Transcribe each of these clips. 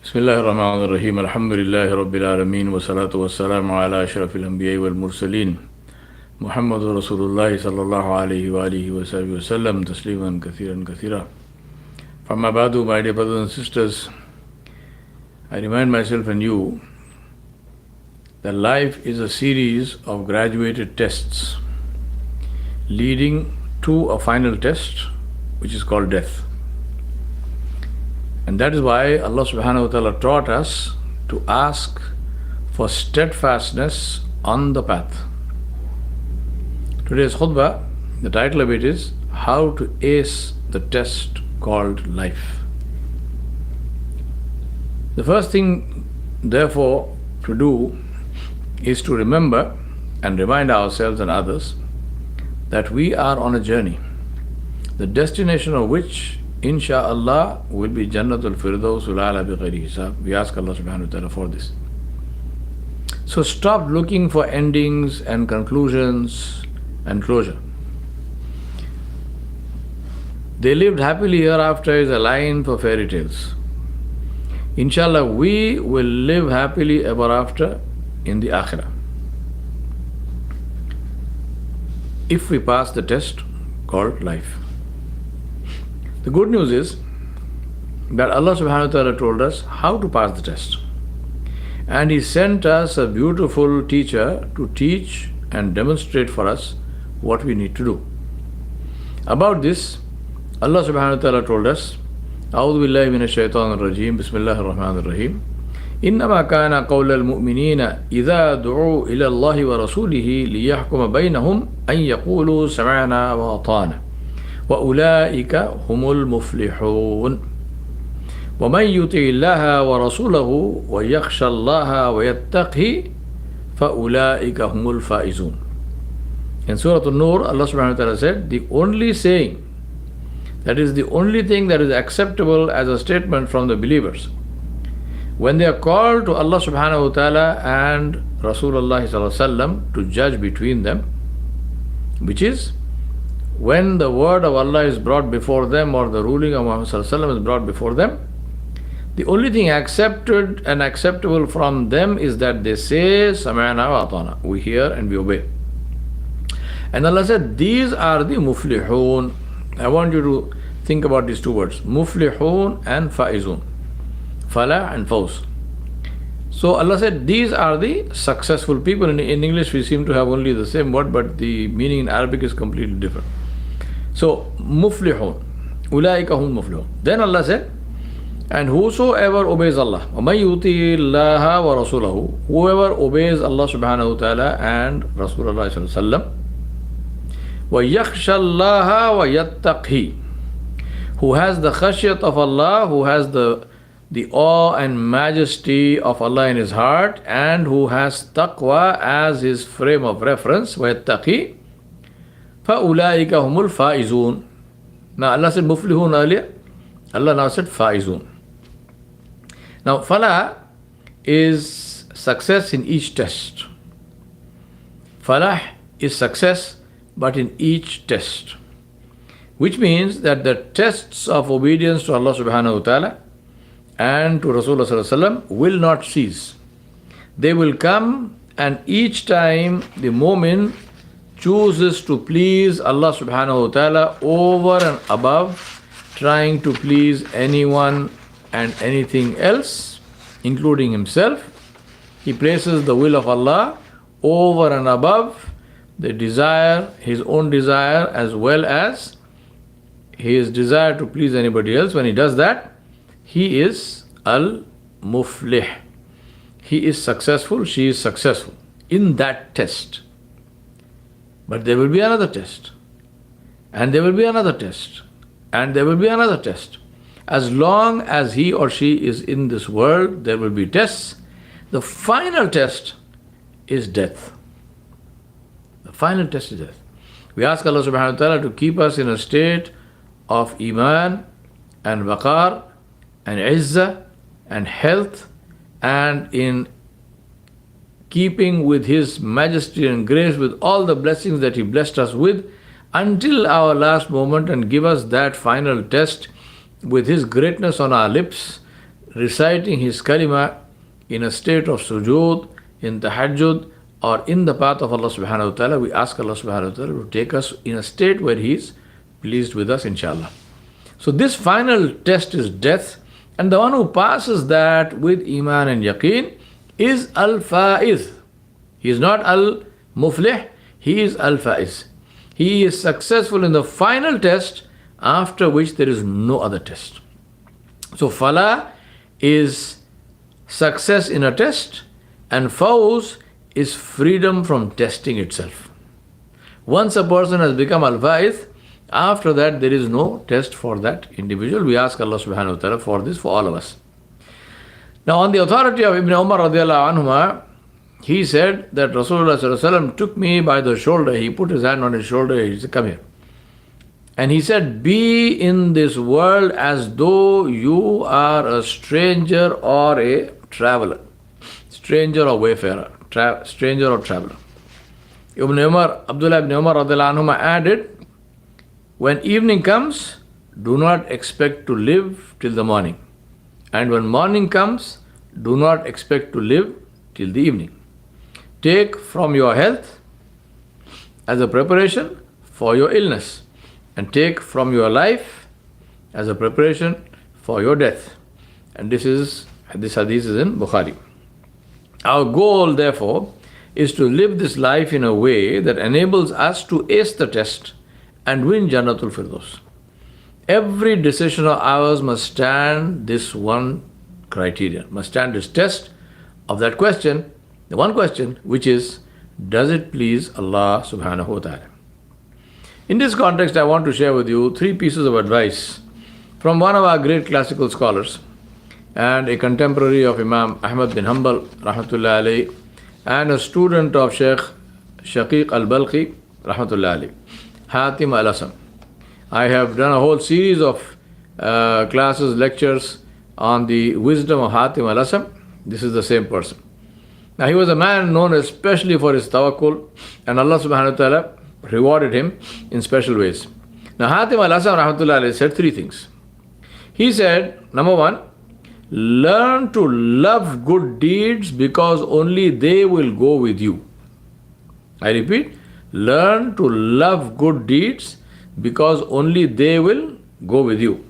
بسم الله الرحمن الرحيم الحمد لله رب العالمين والصلاة والسلام على أشرف الأنبياء والمرسلين محمد رسول الله صلى الله عليه وآله وسلم تسليما كثيرا كثيرا. فما بعد, my dear brothers and sisters, I remind myself and you that life is a series of graduated tests leading to a final test which is called death. And that is why Allah subhanahu wa ta'ala taught us to ask for steadfastness on the path. Today's khutbah, the title of it is How to Ace the Test Called Life. The first thing, therefore, to do is to remember and remind ourselves and others that we are on a journey, the destination of which Insha'Allah will be Jannatul Firdausul A'la bi ghairi hisab. We ask Allah subhanahu wa ta'ala for this. So stop looking for endings and conclusions and closure. They lived happily hereafter is a line for fairy tales. Inshallah, we will live happily ever after in the Akhirah, if we pass the test called life. The good news is that Allah subhanahu wa ta'ala told us how to pass the test. And He sent us a beautiful teacher to teach and demonstrate for us what we need to do. About this, Allah subhanahu wa ta'ala told us, أعوذ بالله من الشيطان الرجيم بسم الله الرحمن الرحيم إنما كان قول المؤمنين إذا دعوا إلى الله ورسوله ليحكم بينهم أن يقولوا سمعنا وأطعنا وأولئك هم المفلحون ومن يطع الله ورسوله ويخشى الله ويتقه فأولئك هم الفائزون. In Surah An-Nur, Allah subhanahu wa ta'ala said, the only saying, that is the only thing that is acceptable as a statement from the believers, when they are called to Allah subhanahu wa ta'ala and Rasulullah sallallahu alaihi wasallam to judge between them, which is when the word of Allah is brought before them or the ruling of Muhammad sallallahu alaihi wasallam is brought before them, the only thing accepted and acceptable from them is that they say Sami'na wa ata'na, we hear and we obey. And Allah said, these are the muflihun. I want you to think about these two words, muflihun and faizun, falah and fawz. So Allah said, these are the successful people. In English we seem to have only the same word, but the meaning in Arabic is completely different. So, muflihun, ulaika hum muflihun. Then Allah said, and whosoever obeys Allah, وَمَن يُطِعِ اللَّهَ وَرَسُولَهُ, whoever obeys Allah subhanahu wa ta'ala and Rasulullah sallallahu alaihi wasallam, وَيَخْشَى اللَّهَ وَيَتَّقْهِ, who has the khashyat of Allah, who has the awe and majesty of Allah in his heart, and who has taqwa as his frame of reference, وَيَتَّقِي فَأُولَٰئِكَ هُمُ الْفَائِزُونَ. Now Allah said muflihun earlier, Allah now said faizun. Now falah is success in each test. Falah is success but in each test, which means that the tests of obedience to Allah subhanahu wa ta'ala and to Rasulullah sallallahu alaihi wasallam will not cease. They will come, and each time the mu'min chooses to please Allah subhanahu wa ta'ala over and above trying to please anyone and anything else, including himself, he places the will of Allah over and above the desire, his own desire, as well as his desire to please anybody else. When he does that, he is al-muflih. He is successful, she is successful in that test. But there will be another test, and there will be another test, and there will be another test. As long as he or she is in this world, there will be tests. The final test is death. The final test is death. We ask Allah subhanahu wa ta'ala to keep us in a state of iman and waqar and izzah and health, and in keeping with His majesty and grace, with all the blessings that He blessed us with, until our last moment, and give us that final test with His greatness on our lips, reciting his kalima in a state of sujood, in tahajjud, or in the path of Allah subhanahu wa ta'ala, we ask Allah subhanahu wa ta'ala to take us in a state where He is pleased with us, inshallah. So this final test is death, and the one who passes that with iman and yaqeen is al-faiz. He is not al-muflih, he is al-faiz. He is successful in the final test, after which there is no other test. So falah is success in a test, and fawz is freedom from testing itself. Once a person has become al-faiz, after that there is no test for that individual. We ask Allah subhanahu wa ta'ala for this for all of us. Now, on the authority of Ibn Umar radiallahu anhuma, he said that Rasulullah sallallahu alaihi wasallam took me by the shoulder. He put his hand on his shoulder. He said, "Come here." And he said, "Be in this world as though you are a stranger or a traveler. Stranger or wayfarer. Stranger or traveler." Abdullah ibn Umar radiallahu anhuma added, "When evening comes, do not expect to live till the morning. And when morning comes, do not expect to live till the evening. Take from your health as a preparation for your illness, and take from your life as a preparation for your death." And this hadith is in Bukhari. Our goal, therefore, is to live this life in a way that enables us to ace the test and win Jannatul Firdaus. Every decision of ours must stand this one criterion, must stand this test of that question, the one question, which is, does it please Allah subhanahu wa ta'ala? In this context, I want to share with you 3 pieces of advice from one of our great classical scholars and a contemporary of Imam Ahmad bin Hanbal rahmatullahi alayhi, and a student of Sheikh Shaqiq al-Balkhi rahmatullahi alayhi, Hatim al-Asam. I have done a whole series of classes, lectures on the wisdom of Hatim al-Asam. This is the same person. Now, he was a man known especially for his tawakkul, and Allah subhanahu wa ta'ala rewarded him in special ways. Now, Hatim al-Asam rahmatullahi alayhi said 3 things. He said, number 1, learn to love good deeds because only they will go with you. I repeat, learn to love good deeds because only they will go with you.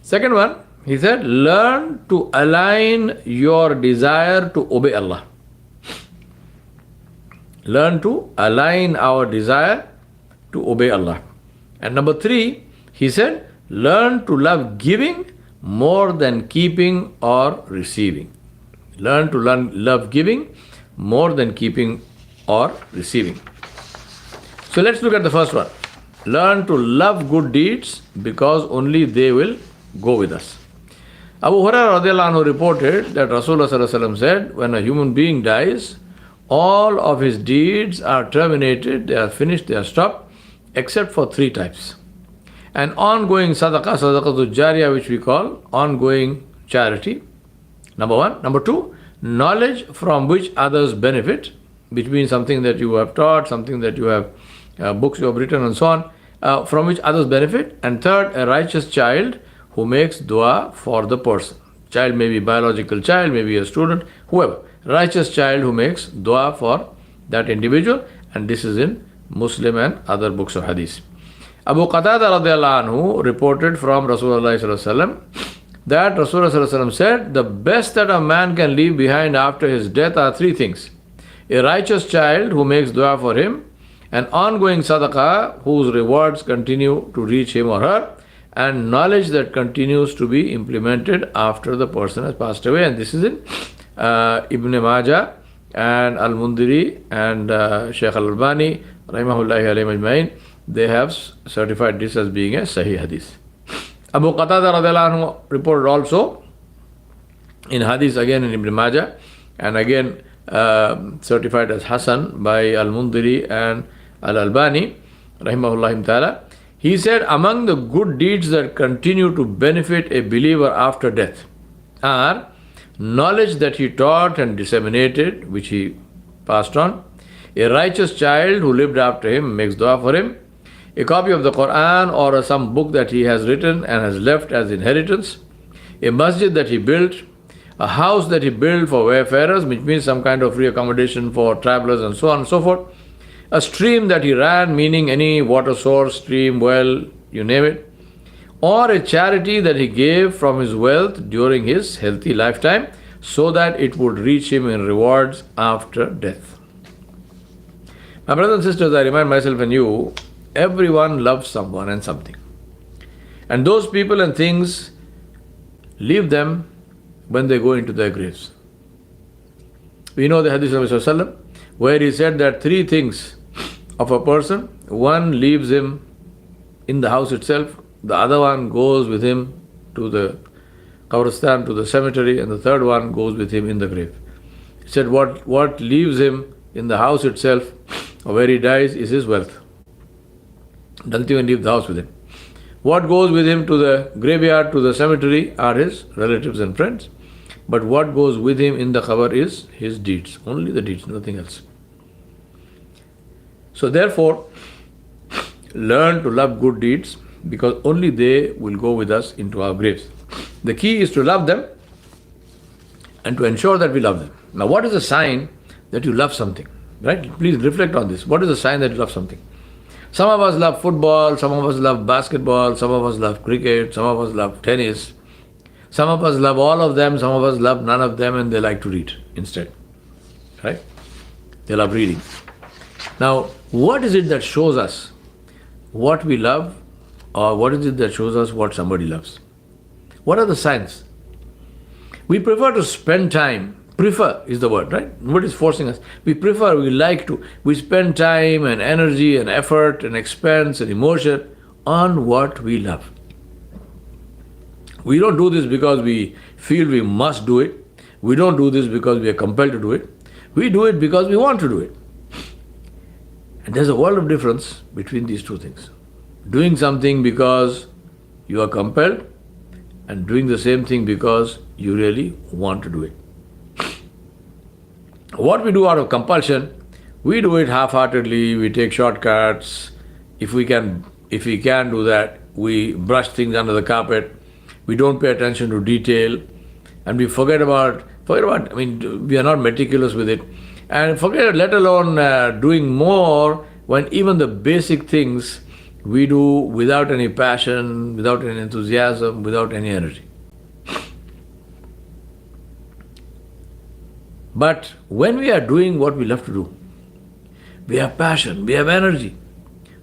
Second one, he said, learn to align your desire to obey Allah. Learn to align our desire to obey Allah. And number 3, he said, learn to love giving more than keeping or receiving. Learn to love giving more than keeping or receiving. So let's look at the first one. Learn to love good deeds because only they will go with us. Abu Hurairah radiallahu anhu reported that Rasulullah sallallahu alaihi wasallam said, when a human being dies, all of his deeds are terminated, they are finished, they are stopped, except for 3 types. An ongoing sadaqatul jariyah, which we call ongoing charity, number 1. Number 2, knowledge from which others benefit, which means something that you have taught, something that you have, books you have written and so on, from which others benefit. And 3rd, a righteous child who makes dua for the person. Child may be biological child, maybe a student, whoever. Righteous child who makes dua for that individual, and this is in Muslim and other books of hadith. Abu Qatada radiallahu anhu reported from Rasulullah sallallahu alaihi wasallam that Rasulullah sallallahu alaihi wasallam said, the best that a man can leave behind after his death are 3 things. A righteous child who makes dua for him, an ongoing sadaqah whose rewards continue to reach him or her, and knowledge that continues to be implemented after the person has passed away. And this is in Ibn Majah and Al-Mundiri and Shaykh Al-Albani rahimahullahi alayhi ajma'in. They have certified this as being a Sahih Hadith. Abu Qatada radiallahu anhu reported also in Hadith again in Ibn Majah, and again certified as Hasan by Al-Mundiri and Al-Albani rahimahullah ta'ala. He said, among the good deeds that continue to benefit a believer after death are knowledge that he taught and disseminated, which he passed on, a righteous child who lived after him, makes dua for him, a copy of the Quran or some book that he has written and has left as inheritance, a masjid that he built, a house that he built for wayfarers, which means some kind of free accommodation for travelers and so on and so forth, a stream that he ran, meaning any water source, stream, well, you name it, or a charity that he gave from his wealth during his healthy lifetime so that it would reach him in rewards after death. My brothers and sisters, I remind myself and you, everyone loves someone and something. And those people and things, leave them when they go into their graves. We know the hadith of Rasulullah where he said that three things of a person, one leaves him in the house itself, the other one goes with him to the qabristan, to the cemetery, and the third one goes with him in the grave. He said what leaves him in the house itself, or where he dies, is his wealth. Doesn't even leave the house with him. What goes with him to the graveyard, to the cemetery, are his relatives and friends. But what goes with him in the qabr is his deeds. Only the deeds, nothing else. So therefore, learn to love good deeds, because only they will go with us into our graves. The key is to love them and to ensure that we love them. Now, what is a sign that you love something? Right? Please reflect on this. What is a sign that you love something? Some of us love football, some of us love basketball, some of us love cricket, some of us love tennis. Some of us love all of them, some of us love none of them, and they like to read instead. Right? They love reading. Now, what is it that shows us what we love, or what is it that shows us what somebody loves? What are the signs? We prefer to spend time. Prefer is the word, right? Nobody is forcing us. We prefer, we like to. We spend time and energy and effort and expense and emotion on what we love. We don't do this because we feel we must do it. We don't do this because we are compelled to do it. We do it because we want to do it. And there's a world of difference between these two things. Doing something because you are compelled, and doing the same thing because you really want to do it. What we do out of compulsion, we do it half-heartedly, we take shortcuts. If we can do that, we brush things under the carpet. We don't pay attention to detail, and we forget about, we are not meticulous with it. And forget, let alone doing more, when even the basic things we do without any passion, without any enthusiasm, without any energy. But when we are doing what we love to do, we have passion, we have energy,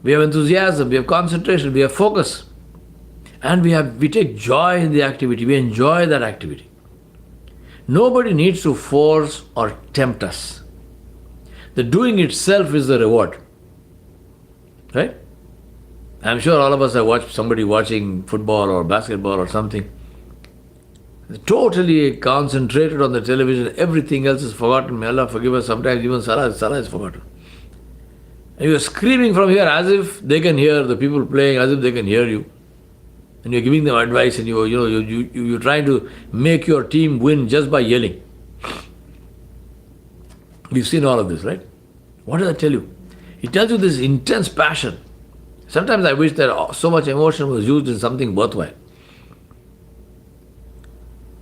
we have enthusiasm, we have concentration, we have focus, and we take joy in the activity, we enjoy that activity. Nobody needs to force or tempt us. The doing itself is the reward. Right? I'm sure all of us have watched somebody watching football or basketball or something. Totally concentrated on the television, everything else is forgotten. May Allah forgive us, sometimes even Salah is forgotten. And you are screaming from here as if they can hear, the people playing as if they can hear you. And you're giving them advice, and you're trying to make your team win just by yelling. We've seen all of this, right? What does that tell you? It tells you this intense passion. Sometimes I wish that so much emotion was used in something worthwhile.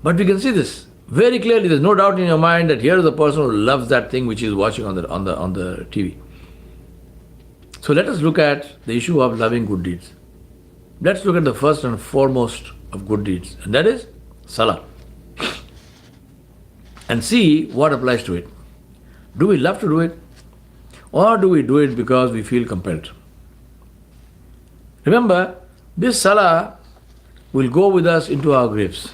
But we can see this very clearly. There's no doubt in your mind that here is the person who loves that thing which he is watching on the TV. So let us look at the issue of loving good deeds. Let's look at the first and foremost of good deeds, and that is Salah. And see what applies to it. Do we love to do it? Or do we do it because we feel compelled? Remember, this Salah will go with us into our graves.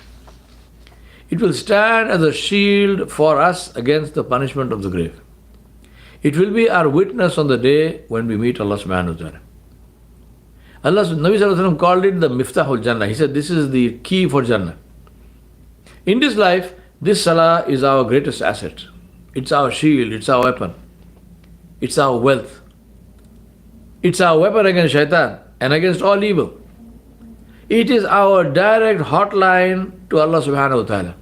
It will stand as a shield for us against the punishment of the grave. It will be our witness on the day when we meet Allah subhanahu wa ta'ala. Nabi sallallahu alayhi wa sallam called it the Miftahul Jannah. He said this is the key for Jannah. In this life, this Salah is our greatest asset. It's our shield, it's our weapon. It's our wealth. It's our weapon against shaitan and against all evil. It is our direct hotline to Allah subhanahu wa ta'ala.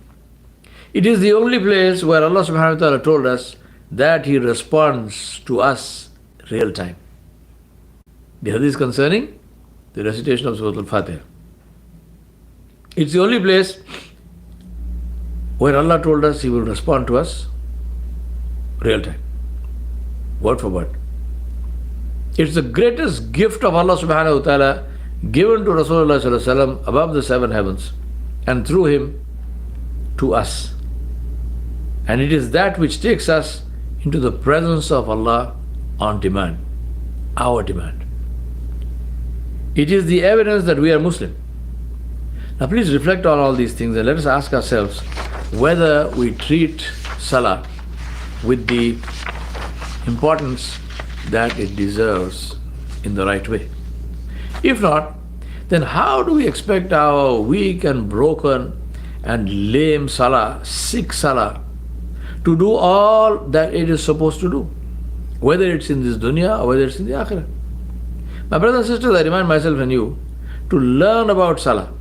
It is the only place where Allah subhanahu wa ta'ala told us that He responds to us real time. The hadith concerning the recitation of Surah Al-Fatiha. It's the only place where Allah told us He will respond to us real time, word for word. It's the greatest gift of Allah subhanahu wa ta'ala given to Rasulullah sallallahu alaihi wasallam above the seven heavens and through him to us. And it is that which takes us into the presence of Allah on demand, our demand. It is the evidence that we are Muslim. Now please reflect on all these things and let us ask ourselves whether we treat Salah with the importance that it deserves in the right way. If not, then how do we expect our weak and broken and lame Salah, sick Salah, to do all that it is supposed to do, whether it's in this dunya or whether it's in the akhirah? My brothers and sisters, I remind myself and you to learn about Salah,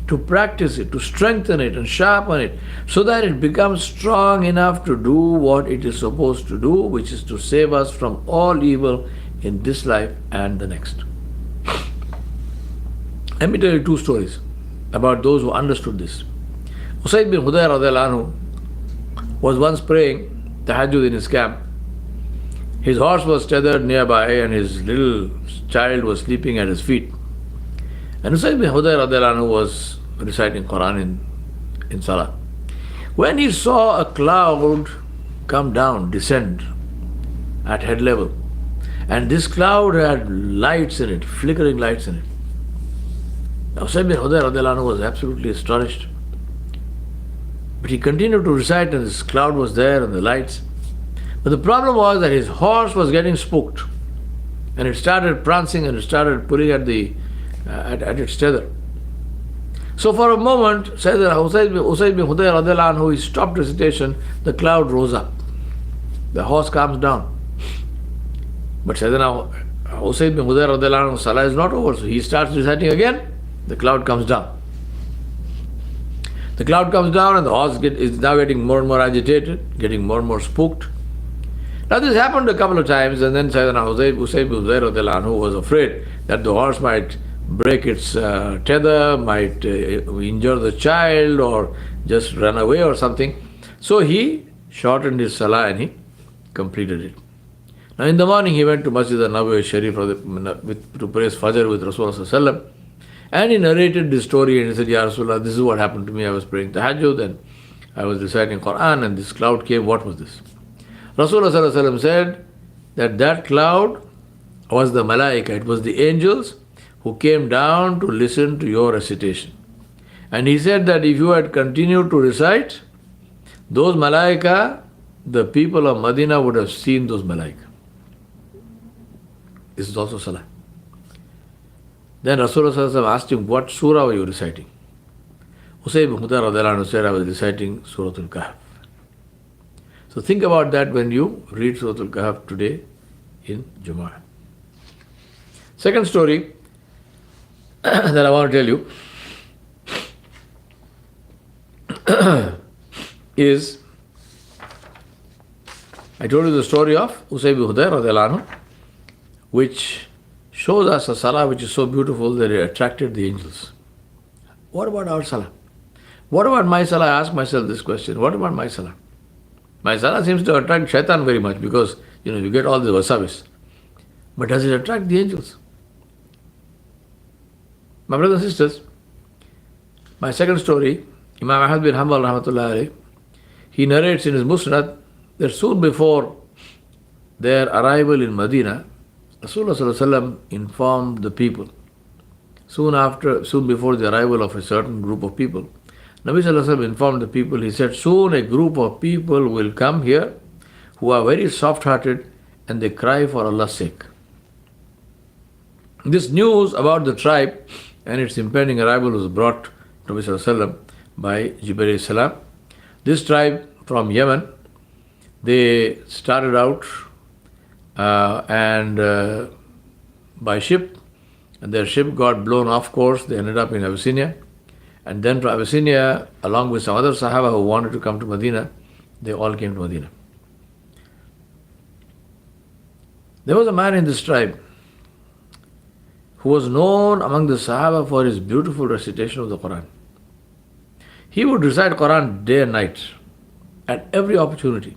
to practice it, to strengthen it and sharpen it, so that it becomes strong enough to do what it is supposed to do, which is to save us from all evil in this life and the next. Let me tell you two stories about those who understood this. Usayd bin Hudayr radiallahu anhu was once praying tahajjud in his camp. His horse was tethered nearby and his little child was sleeping at his feet. And Usayd bin Hudayr radiallahu anhu was reciting Quran in Salah. When he saw a cloud come down, descend at head level, and this cloud had lights in it, flickering lights in it. Now Usayd bin Hudayr radiallahu anhu was absolutely astonished. But he continued to recite and this cloud was there and the lights. But the problem was that his horse was getting spooked and it started prancing and it started pulling at its tether. So for a moment, Usayd bin Hudayr radiallahu anhu, he stopped recitation, the cloud rose up. The horse calms down. But Sayyidina Usayd bin Hudayr radiallahu anhu, Salah is not over, so he starts reciting again, the cloud comes down. The cloud comes down and the horse is now getting more and more agitated, getting more and more spooked. Now this happened a couple of times and then Sayyidina Usayd bin Hudayr radiallahu anhu was afraid that the horse might break its tether, might injure the child or just run away or something. So he shortened his Salah and he completed it. Now in the morning he went to Masjid al-Nabawi Sharif to pray Fajr with Rasulullah sallallahu alaihi wasallam. And he narrated this story and he said, Ya Rasulullah, this is what happened to me. I was praying tahajjud and I was reciting Quran and this cloud came. What was this? Rasulullah sallallahu alaihi wasallam said that cloud was the malaika. It was the angels who came down to listen to your recitation. And he said that if you had continued to recite, those malaika, the people of Medina would have seen those malaika. This is also Salah. Then Rasulullah asked him, what surah were you reciting? Usayd bin Hudayr radiallahu anhu said, I was reciting Surah Al-Kahf. So think about that when you read Surah Al-Kahf today in Juma. Second story that I want to tell you is, I told you the story of Usayd bin Hudayr radiallahu anhu, which shows us a Salah which is so beautiful that it attracted the angels. What about our Salah? What about my Salah? I ask myself this question. What about my Salah? My Salah seems to attract shaitan very much because, you get all the wasawis. But does it attract the angels? My brothers and sisters, my second story, Imam Ahmad bin Hanbal rahmatullahi alayhi, he narrates in his Musnad that soon before their arrival in Medina, Rasulullah sallallahu alaihi wasallam informed the people. Soon before the arrival of a certain group of people, Nabi sallallahu alaihi wasallam informed the people. He said, soon a group of people will come here who are very soft-hearted and they cry for Allah's sake. This news about the tribe and its impending arrival was brought to Nabi sallallahu alaihi wasallam by Jibreel alayhi salam. This tribe from Yemen, they started out by ship, and their ship got blown off course. They ended up in Abyssinia, and then from Abyssinia, along with some other Sahaba who wanted to come to Medina, they all came to Medina. There was a man in this tribe who was known among the Sahaba for his beautiful recitation of the Quran. He would recite Quran day and night at every opportunity.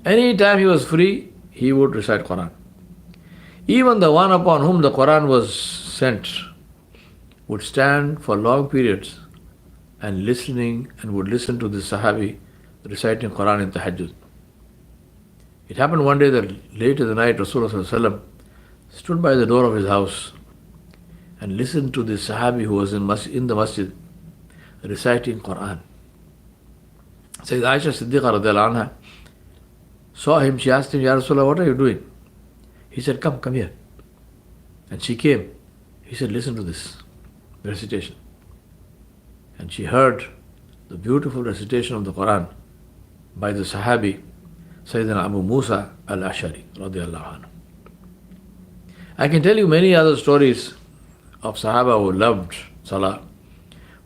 Any time he was free, he would recite Quran. Even the one upon whom the Quran was sent would stand for long periods and would listen to the Sahabi reciting Quran in Tahajjud. It happened one day that late in the night, Rasulullah stood by the door of his house and listened to the Sahabi who was in the masjid reciting Quran. Sayyida Aisha Siddiqa radiallahu anha saw him. She asked him, Ya Rasulullah, what are you doing? He said, come here. And she came. He said, listen to this recitation. And she heard the beautiful recitation of the Quran by the Sahabi Sayyidina Abu Musa al-Ashari radiallahu anhu. I can tell you many other stories of Sahaba who loved Salah,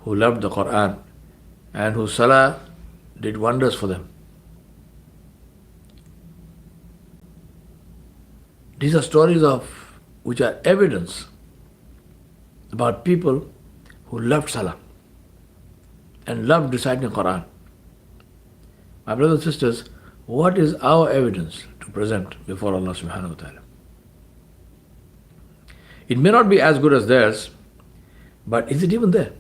who loved the Quran, and whose Salah did wonders for them. These are stories which are evidence about people who loved Salah and loved reciting Quran. My brothers and sisters, what is our evidence to present before Allah subhanahu wa ta'ala? It may not be as good as theirs, but is it even there?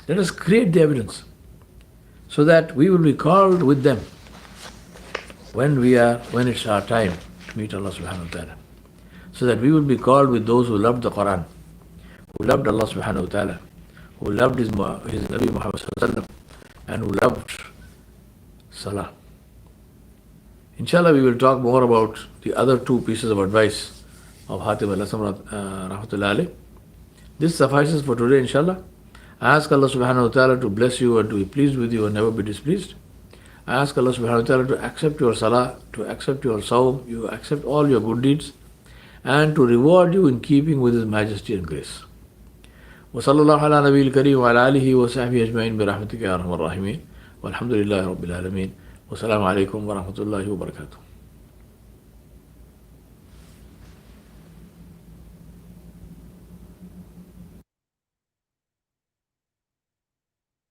Let us create the evidence so that we will be called with them when it's our time to meet Allah subhanahu wa ta'ala. So that we will be called with those who loved the Quran, who loved Allah subhanahu wa ta'ala, who loved his Nabi Muhammad sallallahu alaihi wasallam, and who loved Salah. Inshallah, we will talk more about the other two pieces of advice of Hatim al-Asam rahmatullahi alayh. This suffices for today, inshallah. I ask Allah subhanahu wa ta'ala to bless you and to be pleased with you and never be displeased. I ask Allah subhanahu wa ta'ala to accept your salah, to accept your sawm, you accept all your good deeds, and to reward you in keeping with His majesty and grace. وصلى الله على نبي الكريم وعلى آله وصحبه أجمعين برحمتك يا أرحم الراحمين والحمد لله رب العالمين والسلام عليكم ورحمة الله وبركاته.